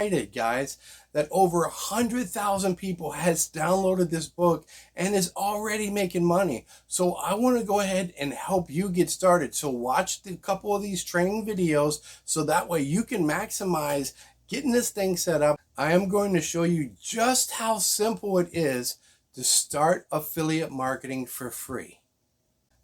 excited, guys, that over 100,000 people has downloaded this book and is already making money. So I want to go ahead and help you get started. So watch a couple of these training videos so that way you can maximize getting this thing set up. I am going to show you just how simple it is to start affiliate marketing for free.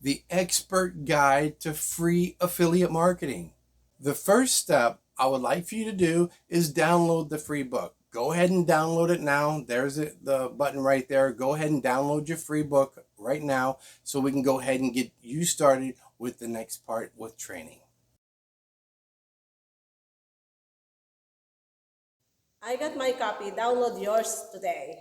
The expert guide to free affiliate marketing. The first step I would like for you to do is download the free book. Go ahead and download it now. There's the button right there. Go ahead and download your free book right now so we can go ahead and get you started with the next part with training. I got my copy. Download yours today.